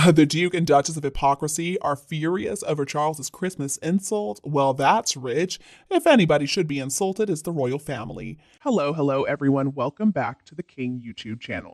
The Duke and Duchess of Hypocrisy are furious over Charles's Christmas insult. Well, that's rich. If anybody should be insulted, it's the royal family. Hello, everyone. Welcome back to the King YouTube channel.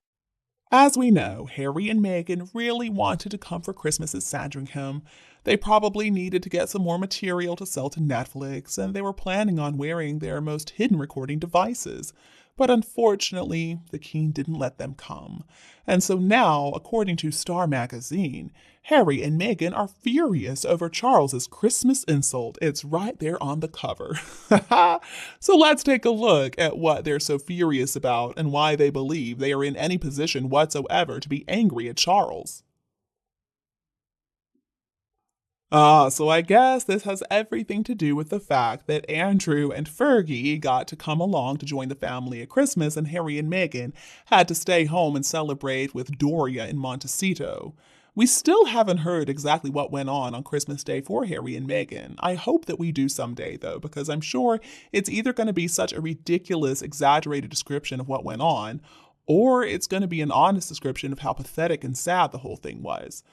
As we know, Harry and Meghan really wanted to come for Christmas at Sandringham. They probably needed to get some more material to sell to Netflix, and they were planning on wearing their most hidden recording devices. But unfortunately, the king didn't let them come. And so now, according to Star magazine, Harry and Meghan are furious over Charles's Christmas insult. It's right there on the cover. So let's take a look at what they're so furious about and why they believe they are in any position whatsoever to be angry at Charles. So I guess this has everything to do with the fact that Andrew and Fergie got to come along to join the family at Christmas, and Harry and Meghan had to stay home and celebrate with Doria in Montecito. We still haven't heard exactly what went on Christmas Day for Harry and Meghan. I hope that we do someday, though, because I'm sure it's either going to be such a ridiculous, exaggerated description of what went on, or it's going to be an honest description of how pathetic and sad the whole thing was.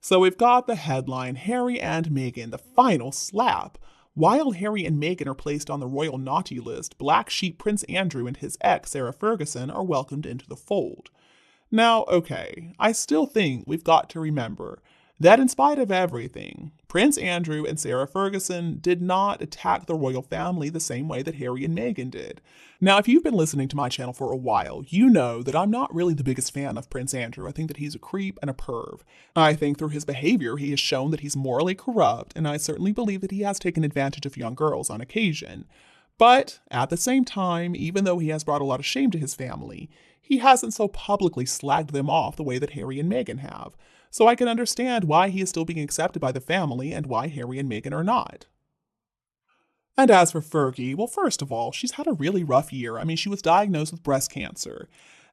So we've got the headline, Harry and Meghan, the final slap. While Harry and Meghan are placed on the royal naughty list, black sheep Prince Andrew and his ex, Sarah Ferguson, are welcomed into the fold. Now, okay, I still think we've got to remember that in spite of everything, Prince Andrew and Sarah Ferguson did not attack the royal family the same way that Harry and Meghan did. Now, if you've been listening to my channel for a while, you know that I'm not really the biggest fan of Prince Andrew. I think that he's a creep and a perv. I think through his behavior, he has shown that he's morally corrupt, and I certainly believe that he has taken advantage of young girls on occasion. But at the same time, even though he has brought a lot of shame to his family, he hasn't so publicly slagged them off the way that Harry and Meghan have. So I can understand why he is still being accepted by the family and why Harry and Meghan are not. And as for Fergie, well, first of all, she's had a really rough year. I mean, she was diagnosed with breast cancer.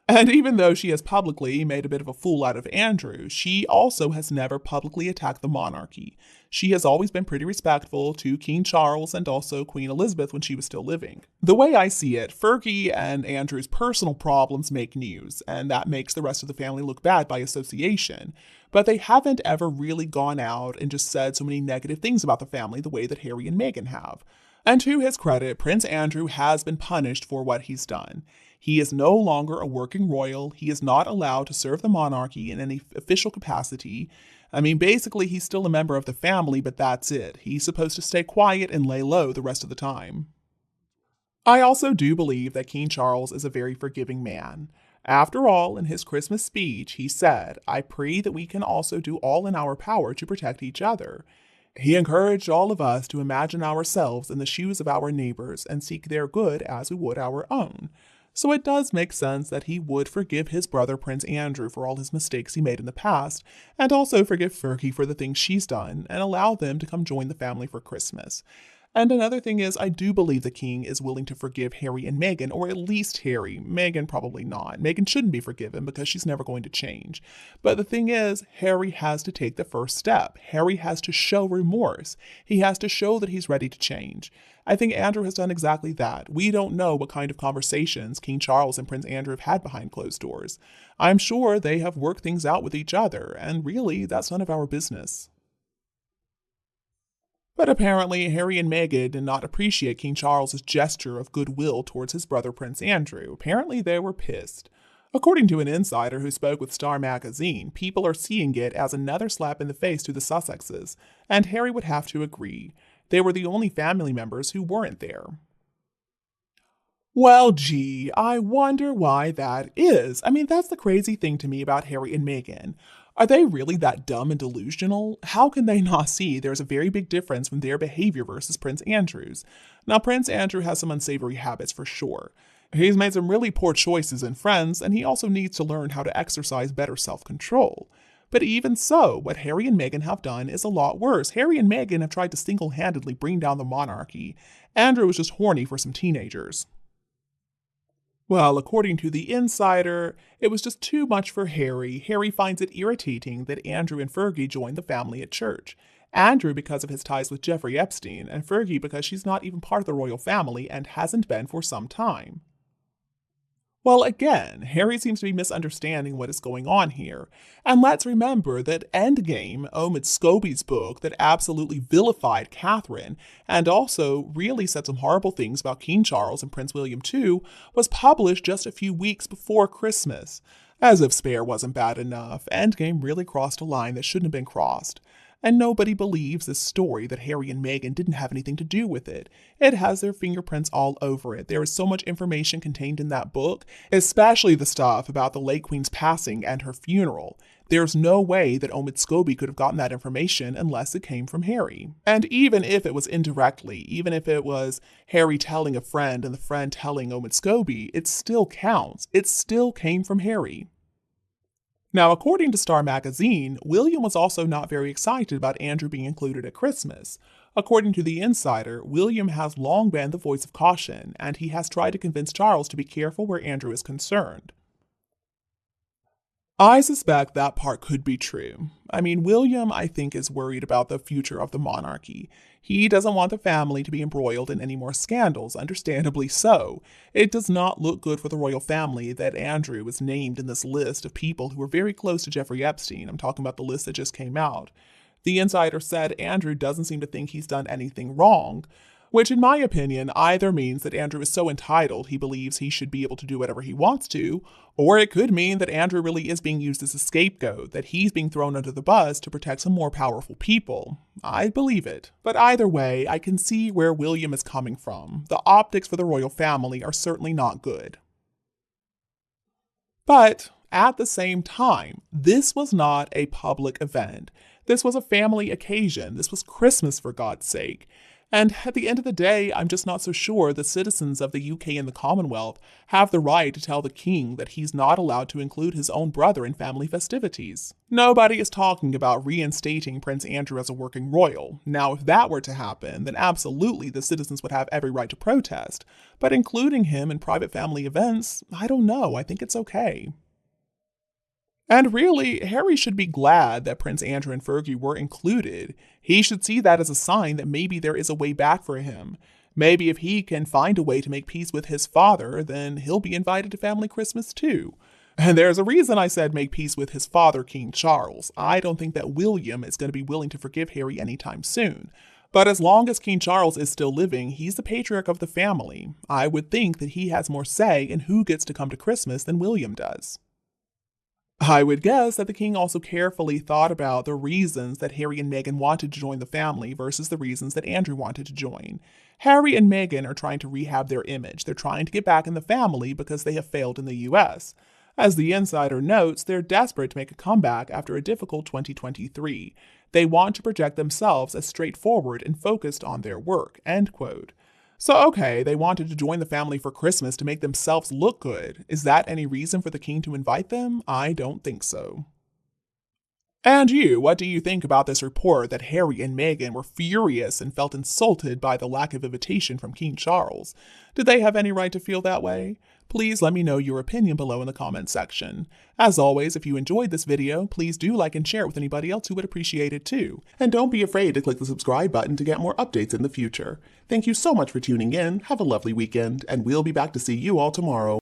And even though she has publicly made a bit of a fool out of Andrew, she also has never publicly attacked the monarchy. She has always been pretty respectful to King Charles and also Queen Elizabeth when she was still living. The way I see it, Fergie and Andrew's personal problems make news, and that makes the rest of the family look bad by association. But they haven't ever really gone out and just said so many negative things about the family the way that Harry and Meghan have. And to his credit, Prince Andrew has been punished for what he's done. He is no longer a working royal. He is not allowed to serve the monarchy in any official capacity. I mean, basically, he's still a member of the family, but that's it. He's supposed to stay quiet and lay low the rest of the time. I also do believe that King Charles is a very forgiving man. After all, in his Christmas speech, he said, "I pray that we can also do all in our power to protect each other." He encouraged all of us to imagine ourselves in the shoes of our neighbors and seek their good as we would our own. So it does make sense that he would forgive his brother Prince Andrew for all his mistakes he made in the past, and also forgive Fergie for the things she's done, and allow them to come join the family for Christmas. And another thing is, I do believe the king is willing to forgive Harry and Meghan, or at least Harry. Meghan probably not. Meghan shouldn't be forgiven because she's never going to change. But the thing is, Harry has to take the first step. Harry has to show remorse. He has to show that he's ready to change. I think Andrew has done exactly that. We don't know what kind of conversations King Charles and Prince Andrew have had behind closed doors. I'm sure they have worked things out with each other, and really, that's none of our business. But apparently, Harry and Meghan did not appreciate King Charles's gesture of goodwill towards his brother Prince Andrew. Apparently, they were pissed. According to an insider who spoke with Star magazine, people are seeing it as another slap in the face to the Sussexes, and Harry would have to agree. They were the only family members who weren't there. Well, gee, I wonder why that is. I mean, that's the crazy thing to me about Harry and Meghan. Are they really that dumb and delusional? How can they not see there's a very big difference from their behavior versus Prince Andrew's? Now, Prince Andrew has some unsavory habits for sure. He's made some really poor choices in friends, and he also needs to learn how to exercise better self-control. But even so, what Harry and Meghan have done is a lot worse. Harry and Meghan have tried to single-handedly bring down the monarchy. Andrew was just horny for some teenagers. Well, according to the insider, it was just too much for Harry. Harry finds it irritating that Andrew and Fergie joined the family at church. Andrew because of his ties with Jeffrey Epstein, and Fergie because she's not even part of the royal family and hasn't been for some time. Well, again, Harry seems to be misunderstanding what is going on here. And let's remember that Endgame, Omid Scobie's book that absolutely vilified Catherine and also really said some horrible things about King Charles and Prince William too, was published just a few weeks before Christmas. As if Spare wasn't bad enough, Endgame really crossed a line that shouldn't have been crossed. And nobody believes this story that Harry and Meghan didn't have anything to do with it. It has their fingerprints all over it. There is so much information contained in that book, especially the stuff about the late Queen's passing and her funeral. There's no way that Omid Scobie could have gotten that information unless it came from Harry. And even if it was indirectly, even if it was Harry telling a friend and the friend telling Omid Scobie, it still counts. It still came from Harry. Now, according to Star Magazine, William was also not very excited about Andrew being included at Christmas. According to The Insider, William has long been the voice of caution, and he has tried to convince Charles to be careful where Andrew is concerned. I suspect that part could be true. I mean, William, I think, is worried about the future of the monarchy. He doesn't want the family to be embroiled in any more scandals, understandably so. It does not look good for the royal family that Andrew is named in this list of people who were very close to Jeffrey Epstein. I'm talking about the list that just came out. The Insider said Andrew doesn't seem to think he's done anything wrong, which in my opinion either means that Andrew is so entitled he believes he should be able to do whatever he wants to, or it could mean that Andrew really is being used as a scapegoat, that he's being thrown under the bus to protect some more powerful people. I believe it. But either way, I can see where William is coming from. The optics for the royal family are certainly not good. But at the same time, this was not a public event. This was a family occasion. This was Christmas, for God's sake. And at the end of the day, I'm just not so sure the citizens of the UK and the Commonwealth have the right to tell the king that he's not allowed to include his own brother in family festivities. Nobody is talking about reinstating Prince Andrew as a working royal. Now, if that were to happen, then absolutely the citizens would have every right to protest. But including him in private family events, I don't know. I think it's okay. And really, Harry should be glad that Prince Andrew and Fergie were included. He should see that as a sign that maybe there is a way back for him. Maybe if he can find a way to make peace with his father, then he'll be invited to family Christmas too. And there's a reason I said make peace with his father, King Charles. I don't think that William is going to be willing to forgive Harry anytime soon. But as long as King Charles is still living, he's the patriarch of the family. I would think that he has more say in who gets to come to Christmas than William does. I would guess that the king also carefully thought about the reasons that Harry and Meghan wanted to join the family versus the reasons that Andrew wanted to join. Harry and Meghan are trying to rehab their image. They're trying to get back in the family because they have failed in the US. As the Insider notes, they're desperate to make a comeback after a difficult 2023. They want to project themselves as straightforward and focused on their work, end quote. So okay, they wanted to join the family for Christmas to make themselves look good. Is that any reason for the king to invite them? I don't think so. And you, what do you think about this report that Harry and Meghan were furious and felt insulted by the lack of invitation from King Charles? Did they have any right to feel that way? Please let me know your opinion below in the comments section. As always, if you enjoyed this video, please do like and share it with anybody else who would appreciate it too. And don't be afraid to click the subscribe button to get more updates in the future. Thank you so much for tuning in, have a lovely weekend, and we'll be back to see you all tomorrow.